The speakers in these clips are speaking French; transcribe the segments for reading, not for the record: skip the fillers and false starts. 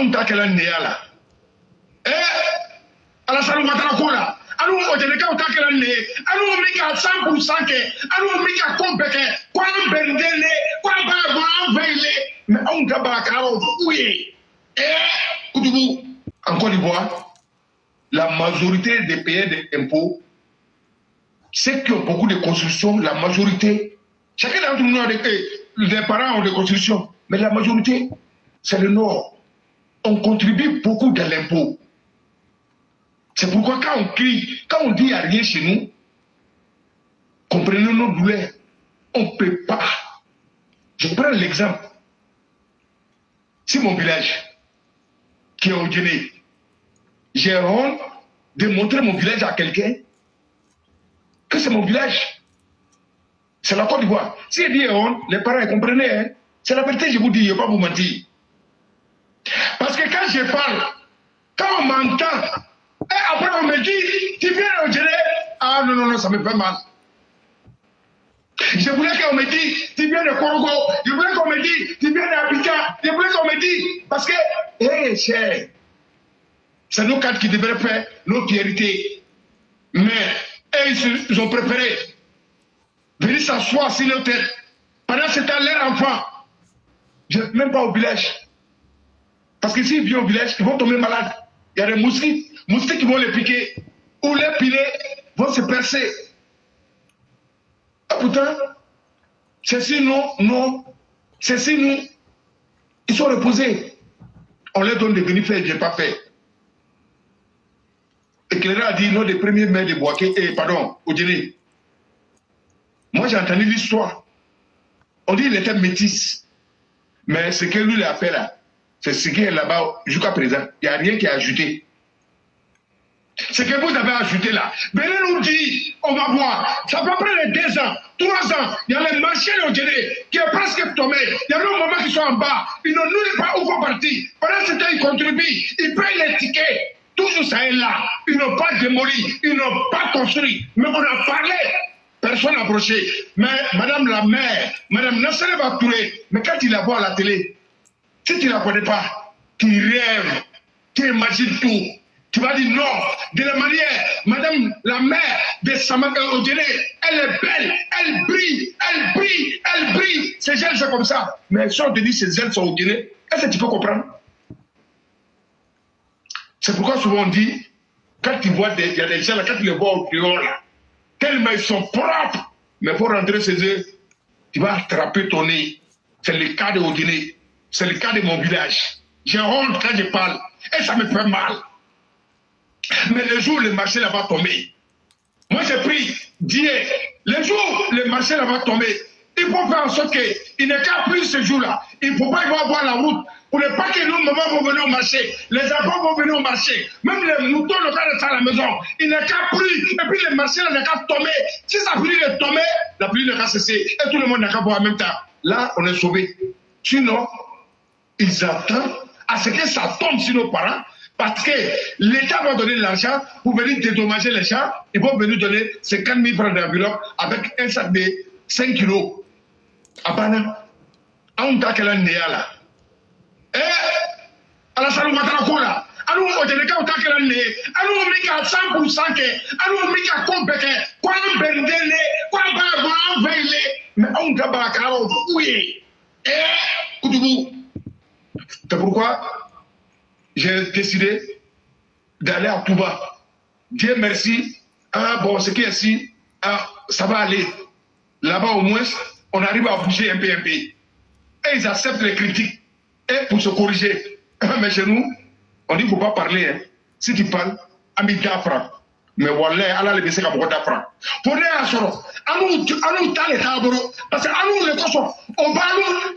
anw ta kɛla neya la Alassane Ouattara ko la an'u Ojelekaw ta kɛla ne ye an'u mi ka 100% kɛ an'u mi ka ko bɛɛ kɛ ko an bɛnden ne ko an b'a bɔ an fɛ yen mais anw ta barakɛlaw fu ye Koudou en Côte d'Ivoire la majorité des payeurs d'impôts ceux qui ont beaucoup de constructions la majorité chacun d'entre nous a des parents ont des constructions mais la majorité c'est le Nord on contribue beaucoup dans l'impôt. C'est pourquoi quand on crie, quand on dit il n'y a rien chez nous, comprenez nos douleurs, on ne peut pas. Je prends l'exemple. Si mon village, qui est au Guinée, j'ai honte de montrer mon village à quelqu'un, que c'est mon village. C'est la Côte d'Ivoire. Si je dis honte, les parents, comprenez, hein? C'est la vérité, je vous dis, je ne vais pas vous mentir. Parce que quand je parle, quand on m'entend, et après on me dit, tu viens au Guinée, ah non, non, non, ça me fait mal. Je voulais qu'on me dise, tu viens de Korogo, je voulais qu'on me dise, tu viens d'Abidjan, je voulais qu'on me dise, parce que, hé, cher, c'est nos cadres qui devraient faire nos priorités. Mais, ils ont préféré venir s'asseoir sur nos têtes. Pendant ce temps, leur enfant, même pas au village. Parce que s'ils viennent au village, ils vont tomber malades. Il y a des moustiques qui vont les piquer. Ou les pilets vont se percer. Ah, pourtant, ceux-ci, non. Ceux-ci, nous, ils sont reposés. On leur donne de venir faire, je n'ai pas fait. Et Cléra a dit, non, des premiers maires de Boaké, au Guinée. Moi, j'ai entendu l'histoire. On dit qu'il était métis. Mais ce que lui, il a fait là, c'est ce qui est là-bas jusqu'à présent. Il n'y a rien qui est ajouté. Ce que vous avez ajouté là, venez nous dire, on va voir. Ça peut prendre 2 ans, 3 ans. Il y a les marchés au Guinée qui est presque tombé. Il y a nos mamans qui sont en bas. Ils n'ont nulle part où vont partir. Pendant ce temps, ils contribuent. Ils payent les tickets. Toujours ça est là. Ils n'ont pas démoli. Ils n'ont pas construit. Mais on a parlé. Personne n'a approché. Mais Madame la maire, Madame Nassereba Touré, mais quand tu la vois à la télé, si tu ne la connais pas, tu rêves, tu imagines tout. Tu vas dire non, de la manière, Madame la maire de Samaka au Guinée, elle est belle, elle brille, elle brille, elle brille. Ces jeunes sont comme ça. Mais si on te dit ces jeunes sont au Guinée, est-ce que tu peux comprendre? C'est pourquoi souvent on dit, quand tu vois il y a des gens là, quand tu les vois au dehors là, tellement ils sont propres, mais pour rentrer chez eux, tu vas attraper ton nez. C'est le cas de au Guinée, c'est le cas de mon village. J'ai honte quand je parle, et ça me fait mal. Mais le jour où le marché là va tomber, moi j'ai pris Dieu, le jour où le marché là va tomber, il faut faire en sorte qu'il n'est qu'à plus ce jour-là. Il ne faut pas y avoir la route. Pour ne pas que nos mamans vont venir au marché, les enfants vont venir au marché, même les moutons ne vont pas rester à la maison. Il n'est qu'à plus, et puis le marché là n'est qu'à tomber. Si ça finit de tomber, la pluie n'est qu'à cesser, et tout le monde n'a qu'à boire en même temps. Là, on est sauvé. Sinon, ils attendent à ce que ça tombe sur nos parents, parce que l'État va donner de l'argent pour venir dédommager les gens. Ils vont venir donner 50 000 francs d'enveloppe avec un sac de 5 kilos. Abana, on t'a quel année là? Alassane Ouattara ko la an'u Ojelekaw ta kɛla ne ye an'u mi ka 100% kɛ an'u mi ka ko bɛɛ kɛ ko an bɛnden ne ko an b'a bɔ an fɛ yen mais anw ta barakɛlaw fu ye Koudou. C'est pourquoi j'ai décidé d'aller à Touba. Dieu merci. Bon, ce qui est ici, ça va aller. Là-bas, au moins, on arrive à bouger un peu. Et ils acceptent les critiques. Et pour se corriger. Mais chez nous, on dit qu'il ne faut pas parler. Hein. Si tu parles, Ami Dafra. Mais voilà, Allah le baiser comme Dafra. Pour les assurer, Anou Tale Taboro, parce que Anou le Koso, on va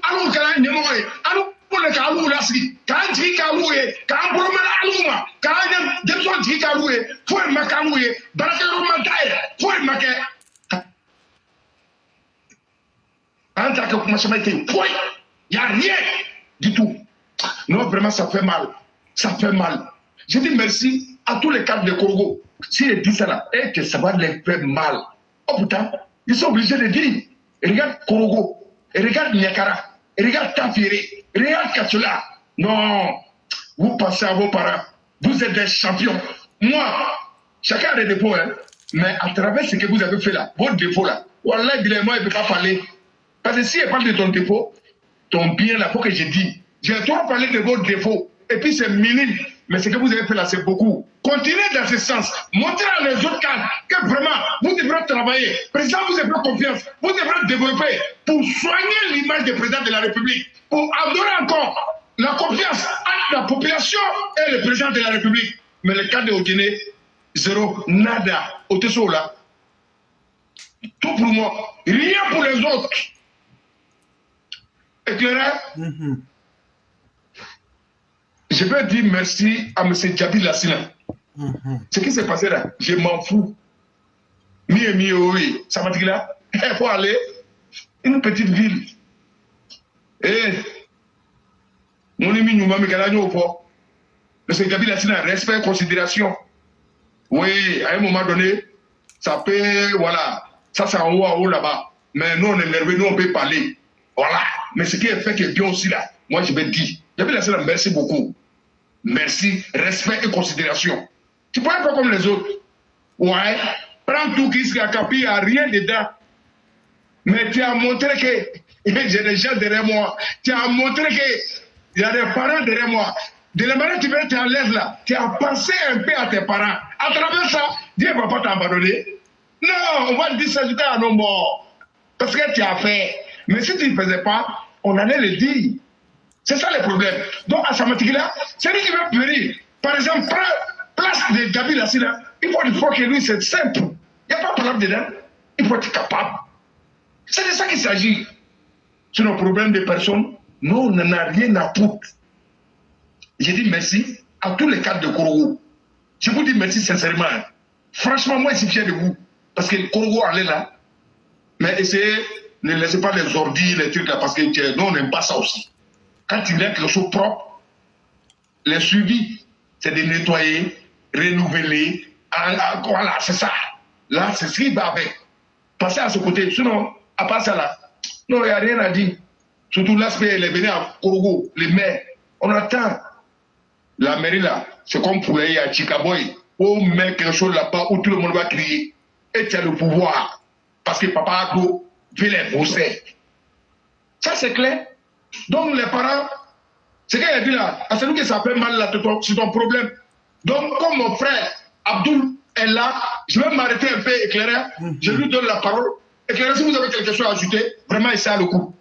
Anou Kalan Nemoy, Anou le Kalou Lassi, Kanji Kaloué, Kambroma Alouma, Kayan Debson Tikaloué, Fouet Makamoué, Barakaro Mataï, Fouet Maké. En tant que commencement, point, il n'y a rien du tout. Non, vraiment, ça fait mal. Ça fait mal. Je dis merci à tous les cadres de Korogo. S'ils disent ça là, et que ça va les faire mal. Oh putain, ils sont obligés de dire. Et regarde Korogo, et regarde Niakara, et regarde Tafiri, et regarde Katsula. Non, vous passez à vos parents. Vous êtes des champions. Moi, chacun a des défauts, hein. Mais à travers ce que vous avez fait là, votre défaut là, Wallah, moi, il ne peut pas parler. Parce que si elle parle de ton défaut, ton bien là, faut que je dise. J'ai trop parlé de vos défauts. Et puis c'est minime. Mais ce que vous avez fait là, c'est beaucoup. Continuez dans ce sens. Montrez à les autres cadres que vraiment, vous devrez travailler. Président, vous avez confiance. Vous devrez développer pour soigner l'image du président de la République. Pour adorer encore la confiance entre la population et le président de la République. Mais le cas de Guinée, zéro, nada. Au Tesso là. Tout pour moi. Rien pour les autres. Éclairé? Je vais dire merci à M. Djabi Lassina. Ce qui s'est passé là, je m'en fous. Oui, ça m'a dit là, il faut aller une petite ville. Et mon ami nous m'a mis à M. Djabi Lassina, respect, considération. Oui, à un moment donné, ça peut, voilà, ça c'est en haut là-bas. Mais nous on est nerveux, nous on peut parler. Voilà. Mais ce qui est fait qui est bien aussi là, moi je vais dire, Djabi Lassina, merci beaucoup. Merci, respect et considération. Tu peux être pas comme les autres. Ouais, prends tout qui se capi, il n'y a rien dedans. Mais tu as montré que j'ai des gens derrière moi. Tu as montré qu'il y a des parents derrière moi. De la manière que tu veux être à l'aise là, tu as pensé un peu à tes parents. À travers ça, Dieu ne va pas t'abandonner. Non, on va te dire ça, j'étais à nos morts. Parce que tu as fait. Mais si tu ne faisais pas, on allait le dire. C'est ça le problème. Donc, à Samatikila, c'est lui qui veut venir. Par exemple, place de Djabi Lassina, il faut que lui, c'est simple. Il n'y a pas de problème dedans. Il faut être capable. C'est de ça qu'il s'agit. Sur nos problèmes de personnes, nous, on n'en a rien à foutre. J'ai dit merci à tous les cadres de Korogo. Je vous dis merci sincèrement. Franchement, moi, je suis fier de vous. Parce que Korogo, elle est là. Mais essayez, ne laissez pas les ordis, les trucs là, parce que nous, on n'aime pas ça aussi. Quand il y a quelque chose de propre, les suivis, c'est de nettoyer, renouveler. Voilà, c'est ça. Là, c'est ce qui va avec. Passer à ce côté. Sinon, à part ça là, non, il n'y a rien à dire. Surtout l'aspect, les venus à Korogo, les maires. On attend. La mairie là, c'est comme pour aller à Chikaboy. On met quelque chose là-bas où tout le monde va crier. Et tu as le pouvoir. Parce que Papa Agbo veut les bosser. Ça, c'est clair. Donc, les parents, ce qu'il a dit là, c'est nous qui ça fait mal là, c'est ton problème. Donc, comme mon frère Abdoul est là, je vais m'arrêter un peu éclairé. Je lui donne la parole. Éclairé, si vous avez quelque chose à ajouter, vraiment, il sert le coup.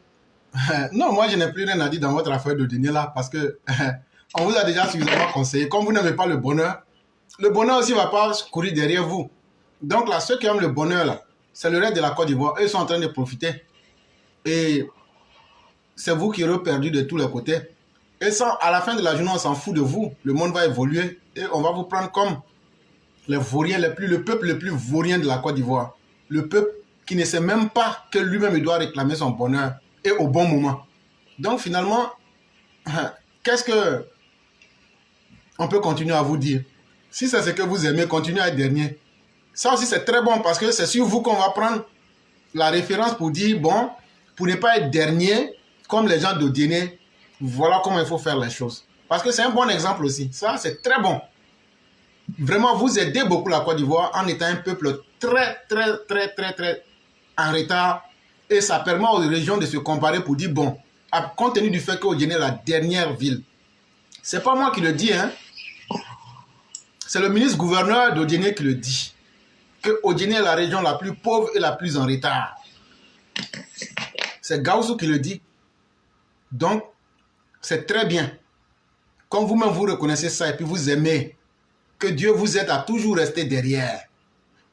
Non, moi, je n'ai plus rien à dire dans votre affaire de dîner là, parce que on vous a déjà suffisamment conseillé. Comme vous n'aimez pas le bonheur aussi ne va pas courir derrière vous. Donc là, ceux qui aiment le bonheur là, c'est le reste de la Côte d'Ivoire. Eux sont en train de profiter. Et c'est vous qui aurez perdu de tous les côtés. Et à la fin de la journée, on s'en fout de vous. Le monde va évoluer et on va vous prendre comme les vauriens le peuple le plus vaurien de la Côte d'Ivoire. Le peuple qui ne sait même pas que lui-même il doit réclamer son bonheur et au bon moment. Donc finalement, qu'est-ce que on peut continuer à vous dire? Si c'est ce que vous aimez, continuez à être dernier. Ça aussi c'est très bon parce que c'est sur vous qu'on va prendre la référence pour dire, bon, pour ne pas être dernier, comme les gens d'Odiéné, voilà comment il faut faire les choses. Parce que c'est un bon exemple aussi. Ça, c'est très bon. Vraiment, vous aidez beaucoup la Côte d'Ivoire en étant un peuple très en retard. Et ça permet aux régions de se comparer pour dire, bon, compte tenu du fait qu'Odiéné est la dernière ville. C'est pas moi qui le dis, hein. C'est le ministre-gouverneur d'Odiéné qui le dit. Que Odiéné est la région la plus pauvre et la plus en retard. C'est Gaoussou qui le dit. Donc, c'est très bien. Comme vous-même vous reconnaissez ça et puis vous aimez, que Dieu vous aide à toujours rester derrière.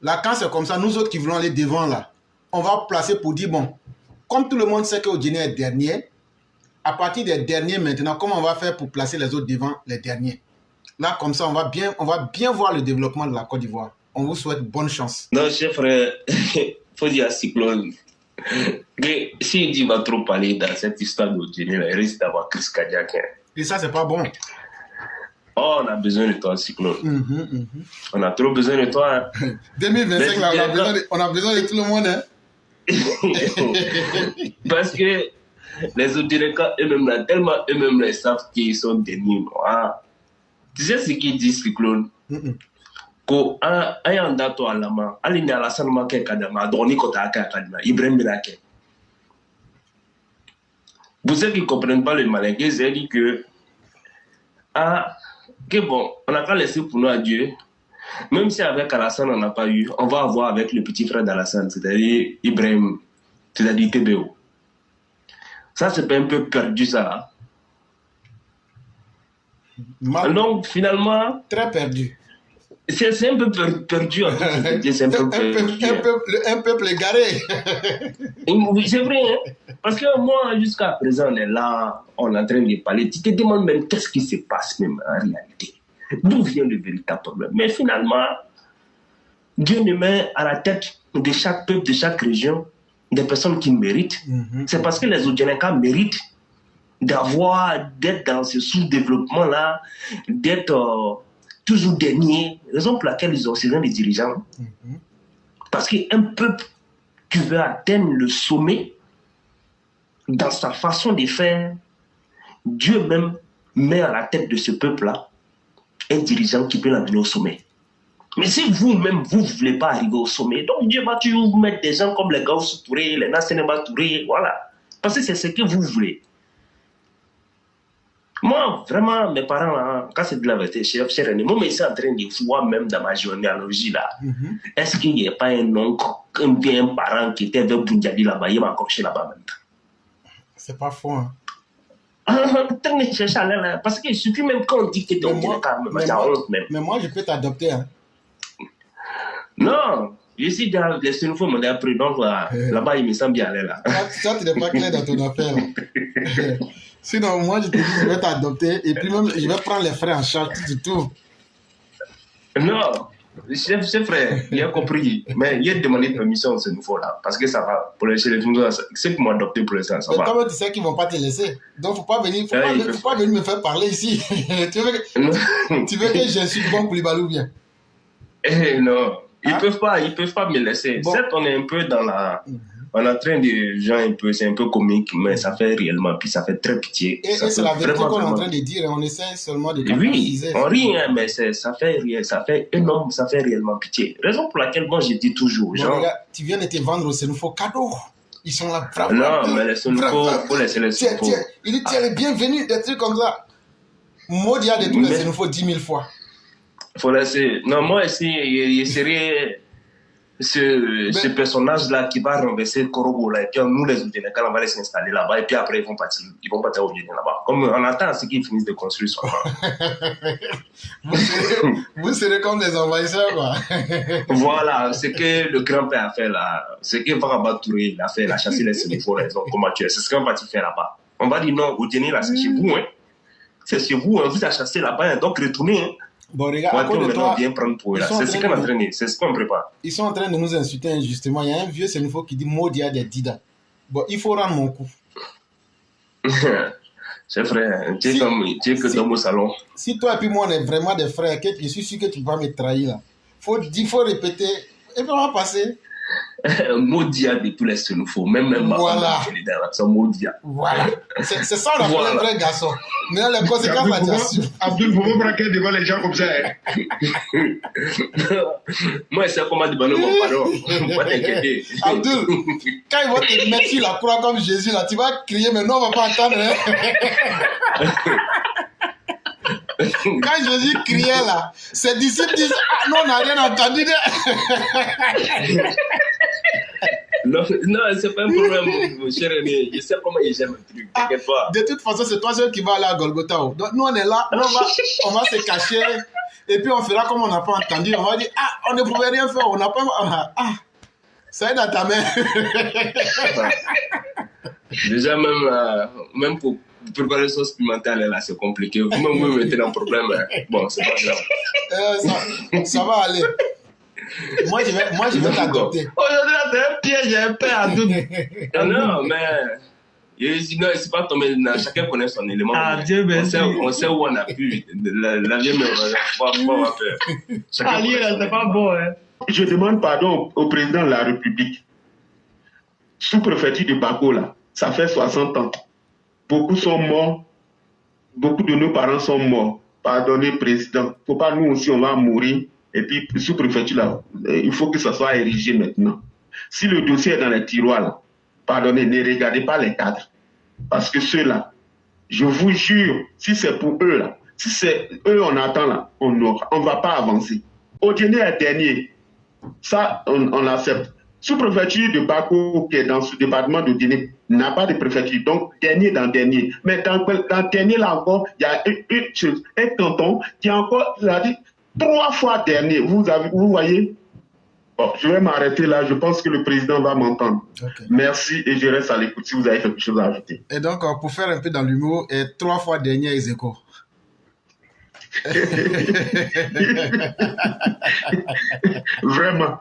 Là, quand c'est comme ça, nous autres qui voulons aller devant là, on va placer pour dire, bon, comme tout le monde sait que Odiéné est dernier, à partir des derniers maintenant, comment on va faire pour placer les autres devant les derniers? Là, comme ça, on va bien voir le développement de la Côte d'Ivoire. On vous souhaite bonne chance. Non, chef frère, il faut dire à Cyclone que s'il dit va trop parler dans cette histoire d'Odiéné, il risque d'avoir crise cardiaque. Et ça, c'est pas bon. Oh, on a besoin de toi, Cyclone. On a trop besoin de toi. Hein. 2025, là, on a besoin de tout le monde. Hein. Parce que les Odiénéens eux-mêmes, tellement eux-mêmes, ils savent qu'ils sont derniers. Ah. Tu sais ce qu'il dit, Cyclone? Ko un dato à la main, aline à la salle marquée Kadama, Doni Kota Kadama, Ibrahim Milake. Pour ceux qui ne comprennent pas le malingué, c'est dit que bon, on n'a qu'à laisser pour nous à Dieu. Même si avec Alassane on n'a pas eu, on va avoir avec le petit frère d'Alassane, c'est-à-dire Ibrahim, c'est-à-dire TBO. Ça, c'est un peu perdu, ça. Donc, finalement... Très perdu. C'est un peu perdu, en fait. C'est un peu perdu. Un peuple égaré. Oui, c'est vrai, hein? Parce que moi, jusqu'à présent, on est là, on est en train de parler. Tu te demandes même qu'est-ce qui se passe même en réalité. D'où vient le véritable problème? Mais finalement, Dieu nous met à la tête de chaque peuple, de chaque région, des personnes qui méritent. C'est parce que les Odjanaka méritent d'être dans ce sous-développement-là, d'être toujours dernier. Raison pour laquelle ils ont ces des dirigeants. Parce qu'un peuple qui veut atteindre le sommet, dans sa façon de faire, Dieu même met à la tête de ce peuple-là un dirigeant qui peut l'amener au sommet. Mais si vous-même, vous ne voulez pas arriver au sommet, donc Dieu va toujours vous mettre des gens comme les Gauss Touré, les Nasseneba Touré, voilà. Parce que c'est ce que vous voulez. Moi, vraiment, mes parents, là, quand c'est de la vérité, cher René, moi, je suis en train de voir même dans ma généalogie, là. Est-ce qu'il n'y a pas un oncle, un parent qui était avec Bundiadi là-bas, il m'a accroché là-bas même. C'est pas faux, hein. Parce qu'il suffit même quand on dit que t'es mais moi, je peux t'adopter, hein. Non, je suis dans les Sénéfaux, on est appris, donc là-bas, il me semble bien aller là. Ça, tu n'es pas clair dans ton affaire. Sinon, moi, je te dis, je vais t'adopter et puis même, je vais prendre les frais en charge, tout. Non, chef frère, il a compris. Mais il a demandé permission à ce nouveau-là. Parce que ça va, pour les Sénéfaux, c'est pour m'adopter pour l'instant, ça va. Mais quand même, tu sais qu'ils ne vont pas te laisser. Donc, il ne faut pas venir me faire parler ici. Tu veux que je suis bon pour les balous bien? Non, ils peuvent pas me laisser. Bon. Certes, on est un peu dans la... On est en train de genre un peu, c'est un peu comique, mais ça fait réellement, puis ça fait très pitié. Et c'est la vérité qu'on est en train de dire, on essaie seulement de capitaliser. Oui, on rit, hein, mais ça fait énorme, ça fait réellement pitié. Raison pour laquelle moi je dis toujours, genre... Regarde, tu viens de te vendre au Sénoufo cadeau. Ils sont là, bravo. Non, mais les Sénoufo, faut laisser les Sénoufo. Tiens, il dit, tiens, bienvenue, des trucs comme ça. Maudit de tous les Sénoufo 10 000 fois. Faut laisser... Non, moi, il serait... Ce personnage-là qui va renverser Korogo là, et puis nous les Oudjénékans, on va les installer là-bas, et puis après ils vont partir au Oudjéné là-bas. Comme on attend à ce qu'ils finissent de construire seulement. vous serez comme des envahisseurs, quoi. Voilà, ce que le grand-père a fait là, ce que Faraba Touré a fait, il a chassé les Sénéfaux, les ont combattu, c'est ce qu'on va faire là-bas. On va dire non, Oudjéné là, c'est chez vous, hein. C'est chez vous, on vous a chassé là-bas, donc retournez, hein. Bon, regarde, à cause de toi, c'est ce qu'on entraîne, c'est ce qu'on prépare. Ils sont en train de nous insulter injustement. Il y a un vieux Sénéfo qui dit Maudia des Dida. Bon, il faut rendre mon coup. C'est frère, tu es que dans mon salon. Si toi et puis moi on est vraiment des frères, je suis sûr que tu vas me trahir là. Faut répéter, et puis on va passer. Maudia de tous les Sénéfaux, même voilà. C'est Maudia. Voilà. C'est ça on appelle un vrai garçon. Mais les conséquences, là, tu assumes. Abdul, vous me braquez devant les gens comme ça. Moi, c'est comment demander mon pardon. Pas t'inquiéter. Abdul, quand ils vont te mettre sur la croix comme Jésus, là, tu vas crier, mais non, on va pas entendre. Hein? Quand Jésus criait là, ses disciples disent ah non, on n'a rien entendu. Non, c'est pas un problème, mon cher René. Je sais comment il gère le truc. T'inquiète pas. De toute façon, c'est toi seul qui va aller à Golgotha. Donc, nous, on est là, on va se cacher. Et puis, on fera comme on n'a pas entendu. On va dire ah, on ne pouvait rien faire. On n'a pas. Ah, ça est dans ta main. Déjà, même pour préparer sauce pimentale, là, c'est compliqué. Vous me mettez dans le problème. Bon, c'est pas grave. Ça va aller. Moi, je vais t'adopter. Aujourd'hui, c'est un piège, un peu à tout. Non, mais... Non, c'est pas tombé. Chacun connaît son élément. Ah, Dieu merci. On sait où on a pu. La vie me va peur. Ah, c'est pas bon, hein. Je demande pardon au président de la République. Sous-préfecture de Bako, là, ça fait 60 ans. Beaucoup sont morts. Beaucoup de nos parents sont morts. pardonnez, président. Il ne faut pas, nous aussi, on va mourir. Et puis, sous-préfecture, là, il faut que ça soit érigé maintenant. Si le dossier est dans les tiroirs, là, pardonnez, ne regardez pas les cadres. Parce que ceux-là, je vous jure, si c'est pour eux, là, si c'est eux, on attend, là, on ne va pas avancer. Odiéné est dernier. Ça, on l'accepte. Sous-préfecture de Bako, qui est dans ce département d'Odiéné, n'a pas de préfecture. Donc, dernier dans dernier. Mais dans dernier, là encore, il y a un canton qui a encore, il a dit, 3 fois dernier. Vous voyez? Bon, je vais m'arrêter là. Je pense que le président va m'entendre. Okay. Merci et je reste à l'écoute si vous avez quelque chose à ajouter. Et donc, pour faire un peu dans l'humour, 3 fois dernier ex aequo. Vraiment.